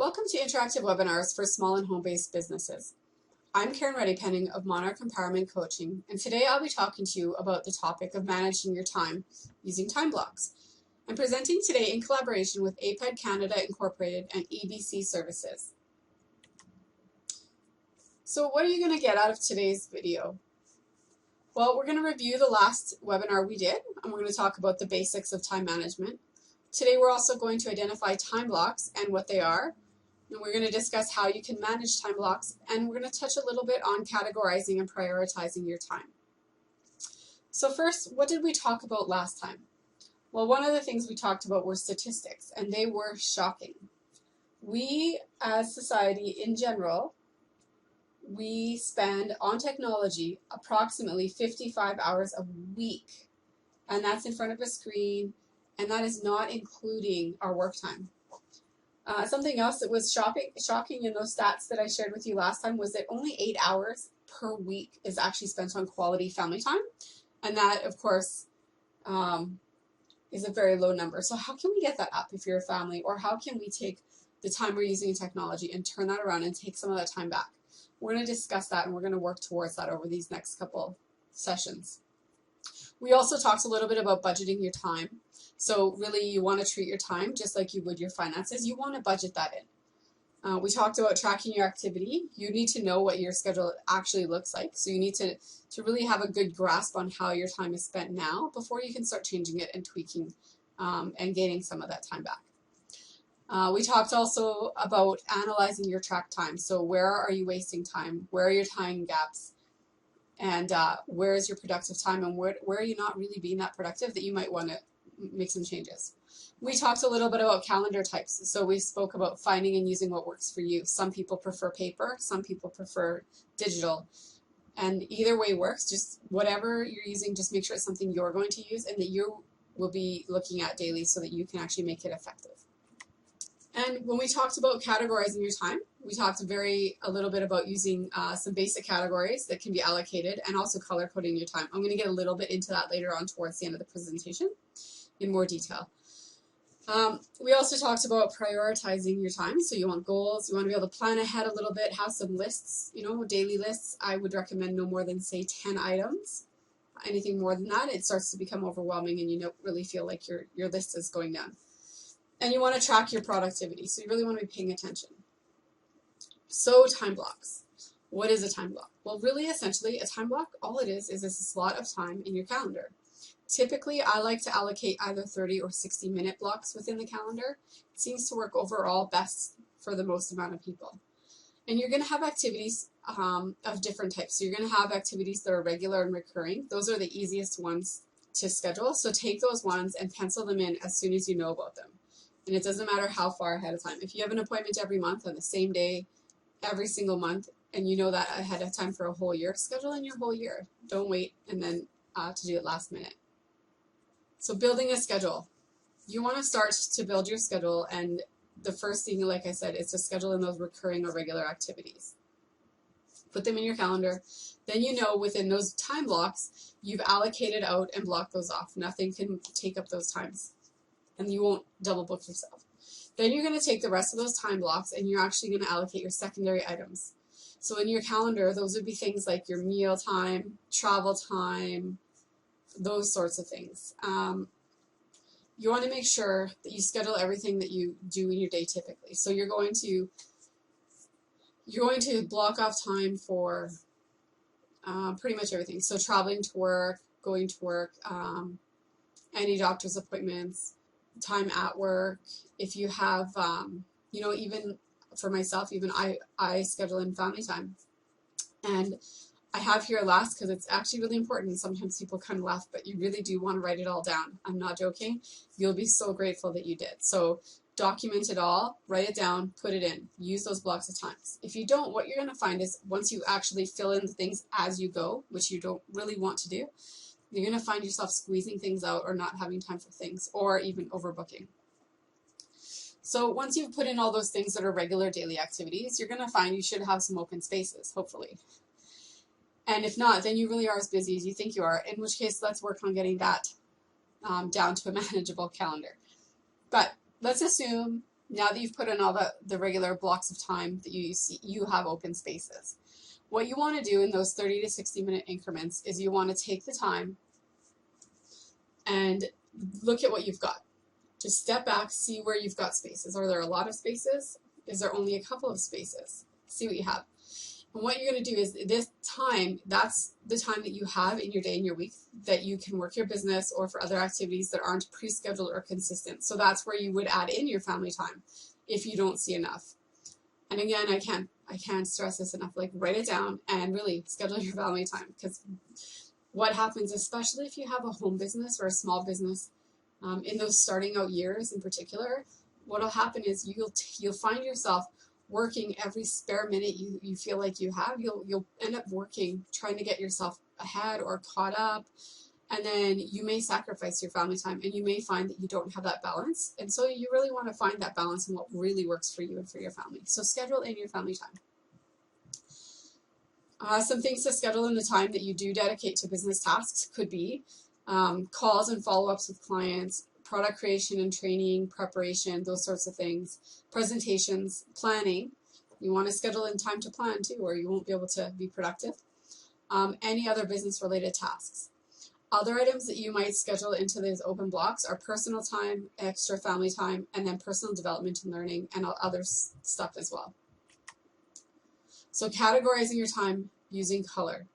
Welcome to interactive webinars for small and home-based businesses. I'm Karen Reddy-Penning of Monarch Empowerment Coaching, and today I'll be talking to you about the topic of managing your time using time blocks. I'm presenting today in collaboration with APED Canada Incorporated and EBC Services. So what are you going to get out of today's video? Well, we're going to review the last webinar we did, and we're going to talk about the basics of time management. Today we're also going to identify time blocks and what they are. And we're going to discuss how you can manage time blocks, and we're going to touch a little bit on categorizing and prioritizing your time. So first, what did we talk about last time? Well, one of the things we talked about were statistics, and they were shocking. We, as society in general, we spend on technology approximately 55 hours a week, and that's in front of a screen, and that is not including our work time. Something else that was shocking in those stats that I shared with you last time was that only 8 hours per week is actually spent on quality family time. And that, of course, is a very low number. So how can we get that up if you're a family? Or how can we take the time we're using in technology and turn that around and take some of that time back? We're going to discuss that, and we're going to work towards that over these next couple sessions. We also talked a little bit about budgeting your time. So really, you want to treat your time just like you would your finances. You want to budget that in. We talked about tracking your activity. You need to know what your schedule actually looks like. So you need to really have a good grasp on how your time is spent now before you can start changing it and tweaking and gaining some of that time back. We talked also about analyzing your track time. So where are you wasting time? Where are your time gaps? And where is your productive time? And where are you not really being that productive that you might want to make some changes? We talked a little bit about calendar types. So we spoke about finding and using what works for you. Some people prefer paper, some people prefer digital. And either way works. Just whatever you're using, just make sure it's something you're going to use and that you will be looking at daily so that you can actually make it effective. And when we talked about categorizing your time, we talked a little bit about using some basic categories that can be allocated and also color coding your time. I'm going to get a little bit into that later on towards the end of the presentation in more detail. We also talked about prioritizing your time. So you want goals, you want to be able to plan ahead a little bit, have some lists, daily lists. I would recommend no more than, say, 10 items. Anything more than that, it starts to become overwhelming and you don't really feel like your list is going down. And you want to track your productivity, so you really want to be paying attention. So time blocks. What is a time block? Well, really, essentially, a time block, all it is a slot of time in your calendar. Typically, I like to allocate either 30 or 60-minute blocks within the calendar. It seems to work overall best for the most amount of people. And you're going to have activities of different types. So you're going to have activities that are regular and recurring. Those are the easiest ones to schedule. So take those ones and pencil them in as soon as you know about them. And it doesn't matter how far ahead of time. If you have an appointment every month on the same day, every single month, and you know that ahead of time for a whole year, schedule in your whole year. Don't wait and then to do it last minute. So building a schedule. You want to start to build your schedule, and the first thing, like I said, is to schedule in those recurring or regular activities. Put them in your calendar. Then you know within those time blocks, you've allocated out and blocked those off. Nothing can take up those times, and you won't double book yourself. Then you're going to take the rest of those time blocks and you're actually going to allocate your secondary items. So in your calendar, those would be things like your meal time, travel time, those sorts of things. You want to make sure that you schedule everything that you do in your day typically. So you're going to block off time for pretty much everything. So traveling to work, going to work, any doctor's appointments, time at work. If you have, even for myself, even I schedule in family time. And I have here last because it's actually really important. Sometimes people kind of laugh, but you really do want to write it all down. I'm not joking. You'll be so grateful that you did. So document it all, write it down, put it in. Use those blocks of times. If you don't, what you're going to find is once you actually fill in the things as you go, which you don't really want to do, you're going to find yourself squeezing things out or not having time for things or even overbooking. So once you've put in all those things that are regular daily activities, you're going to find you should have some open spaces, hopefully. And if not, then you really are as busy as you think you are, in which case let's work on getting that down to a manageable calendar. But let's assume Now that you've put in all the regular blocks of time that you see, you have open spaces. What you want to do in those 30 to 60-minute increments is you want to take the time and look at what you've got. Just step back, see where you've got spaces. Are there a lot of spaces? Is there only a couple of spaces? See what you have. And what you're going to do is this time, that's the time that you have in your day and your week that you can work your business or for other activities that aren't pre-scheduled or consistent. So that's where you would add in your family time if you don't see enough. And again, I can't stress this enough. Like, write it down and really schedule your family time, because what happens, especially if you have a home business or a small business, in those starting out years in particular, what'll happen is you'll find yourself working every spare minute you feel like you have. You'll end up working, trying to get yourself ahead or caught up, and then you may sacrifice your family time, and you may find that you don't have that balance. And so you really want to find that balance in what really works for you and for your family. So schedule in your family time. Some things to schedule in the time that you do dedicate to business tasks could be calls and follow-ups with clients, product creation and training, preparation, those sorts of things, presentations, planning. You want to schedule in time to plan too, or you won't be able to be productive. Any other business-related tasks. Other items that you might schedule into those open blocks are personal time, extra family time, and then personal development and learning, and other stuff as well. So categorizing your time using color.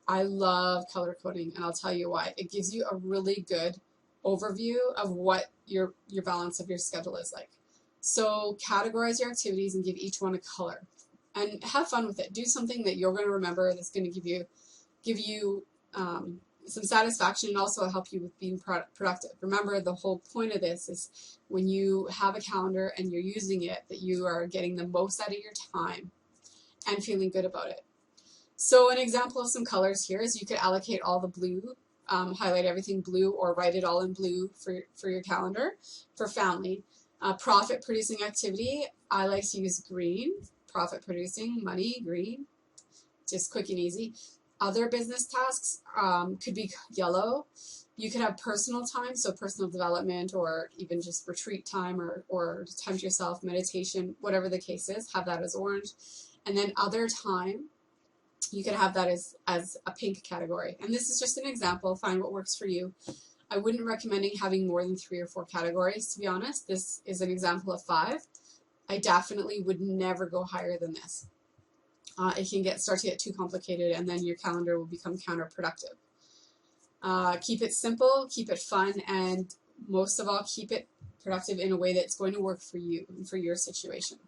I love color coding, and I'll tell you why. It gives you a really good overview of what your balance of your schedule is like. So categorize your activities and give each one a color, and have fun with it. Do something that you're going to remember, that's going to give you some satisfaction, and also help you with being productive. Remember, the whole point of this is when you have a calendar and you're using it, that you are getting the most out of your time and feeling good about it. So an example of some colors here is you could allocate all the blue, highlight everything blue, or write it all in blue for your calendar. For family, profit producing activity, I like to use green. Profit producing, money, green, just quick and easy. Other business tasks could be yellow. You could have personal time, so personal development, or even just retreat time, or time to yourself, meditation, whatever the case is, have that as orange. And then other time, you could have that as a pink category. And this is just an example. Find what works for you. I wouldn't recommend having more than 3 or 4 categories, to be honest. This is an example of 5. I definitely would never go higher than this. It can start to get too complicated, and then your calendar will become counterproductive. Keep it simple, keep it fun, and most of all, keep it productive in a way that's going to work for you and for your situation.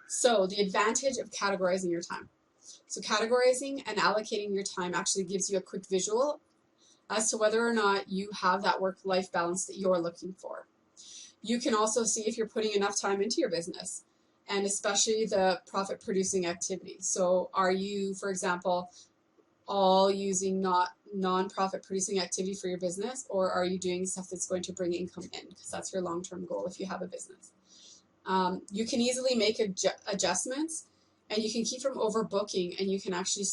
So the advantage of categorizing your time. So categorizing and allocating your time actually gives you a quick visual as to whether or not you have that work-life balance that you're looking for. You can also see if you're putting enough time into your business, and especially the profit-producing activities. So are you, for example, all using non-profit producing activity for your business, or are you doing stuff that's going to bring income in? Because that's your long-term goal if you have a business. You can easily make adjustments, and you can keep from overbooking, and you can actually,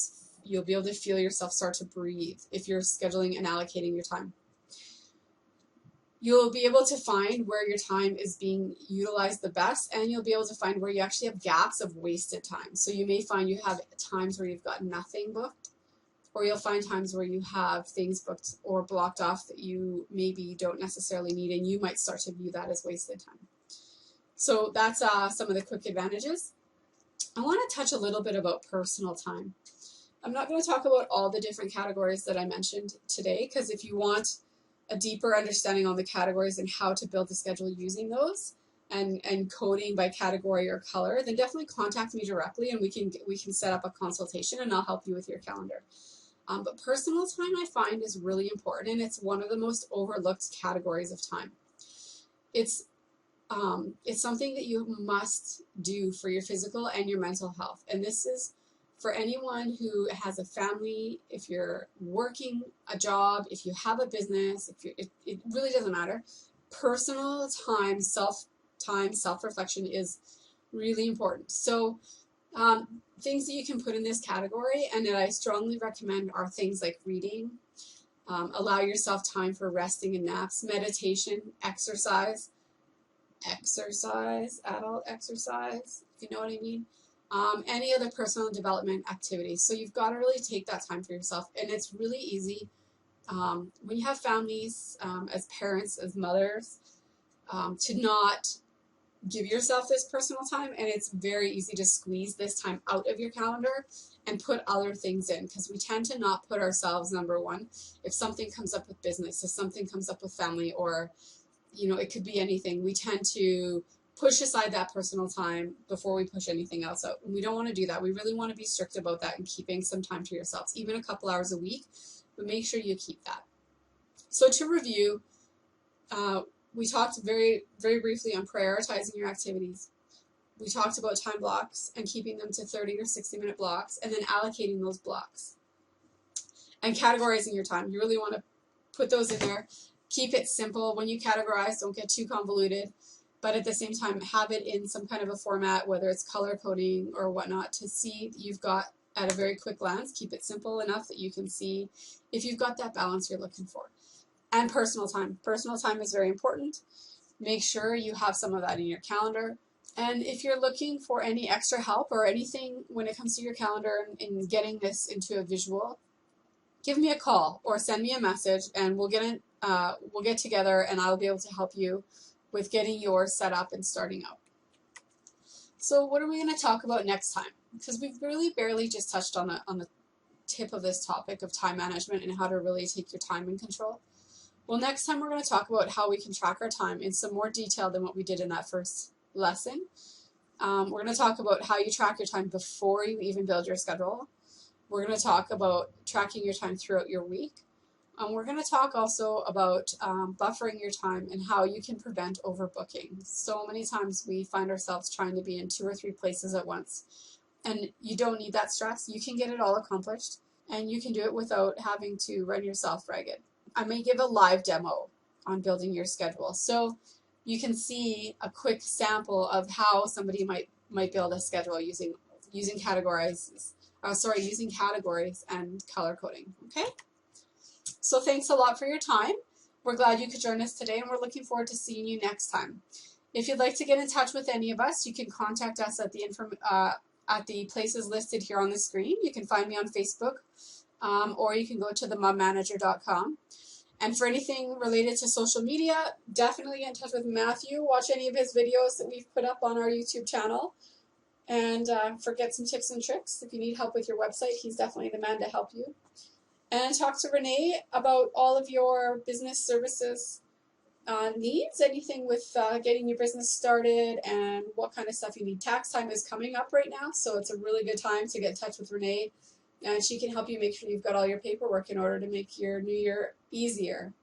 you'll be able to feel yourself start to breathe if you're scheduling and allocating your time. You'll be able to find where your time is being utilized the best, and you'll be able to find where you actually have gaps of wasted time. So you may find you have times where you've got nothing booked, or you'll find times where you have things booked or blocked off that you maybe don't necessarily need, and you might start to view that as wasted time. So that's some of the quick advantages. I want to touch a little bit about personal time. I'm not going to talk about all the different categories that I mentioned today, because if you want a deeper understanding on the categories and how to build a schedule using those and coding by category or color, then definitely contact me directly, and we can set up a consultation, and I'll help you with your calendar. But personal time, I find, is really important, and it's one of the most overlooked categories of time. It's something that you must do for your physical and your mental health, and this is for anyone who has a family, if you're working a job, if you have a business, it really doesn't matter. Personal time, self-reflection is really important. So things that you can put in this category, and that I strongly recommend, are things like reading, allow yourself time for resting and naps, meditation, exercise, exercise, adult exercise, if you know what I mean. Any other personal development activities. So you've got to really take that time for yourself. And it's really easy when you have families, as parents, as mothers, to not give yourself this personal time. And it's very easy to squeeze this time out of your calendar and put other things in, because we tend to not put ourselves number one. If something comes up with business, if something comes up with family, or it could be anything, we tend to push aside that personal time before we push anything else out. And we don't want to do that. We really want to be strict about that and keeping some time to yourselves, even a couple hours a week, but make sure you keep that. So to review, we talked very, very briefly on prioritizing your activities. We talked about time blocks and keeping them to 30 or 60-minute blocks, and then allocating those blocks. And categorizing your time. You really want to put those in there. Keep it simple. When you categorize, don't get too convoluted, but at the same time, have it in some kind of a format, whether it's color coding or whatnot, to see that you've got at a very quick glance. Keep it simple enough that you can see if you've got that balance you're looking for. And personal time. Personal time is very important. Make sure you have some of that in your calendar. And if you're looking for any extra help or anything when it comes to your calendar and getting this into a visual, give me a call or send me a message, and we'll get together and I'll be able to help you with getting yours set up and starting out. So what are we going to talk about next time? Because we've really barely just touched on the tip of this topic of time management and how to really take your time in control. Well, next time we're going to talk about how we can track our time in some more detail than what we did in that first lesson. We're going to talk about how you track your time before you even build your schedule. We're going to talk about tracking your time throughout your week. We're going to talk also about buffering your time and how you can prevent overbooking. So many times we find ourselves trying to be in 2 or 3 places at once. And you don't need that stress. You can get it all accomplished, and you can do it without having to run yourself ragged. I may give a live demo on building your schedule, so you can see a quick sample of how somebody might build a schedule using categories and color coding. Okay? So thanks a lot for your time. We're glad you could join us today, and we're looking forward to seeing you next time. If you'd like to get in touch with any of us, you can contact us at the places listed here on the screen. You can find me on Facebook, or you can go to themommanager.com. And for anything related to social media, definitely get in touch with Matthew. Watch any of his videos that we've put up on our YouTube channel. And get some tips and tricks. If you need help with your website, he's definitely the man to help you. And talk to Renee about all of your business services needs, anything with getting your business started and what kind of stuff you need. Tax time is coming up right now, so it's a really good time to get in touch with Renee, and she can help you make sure you've got all your paperwork in order to make your new year easier.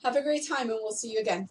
Have a great time, and we'll see you again.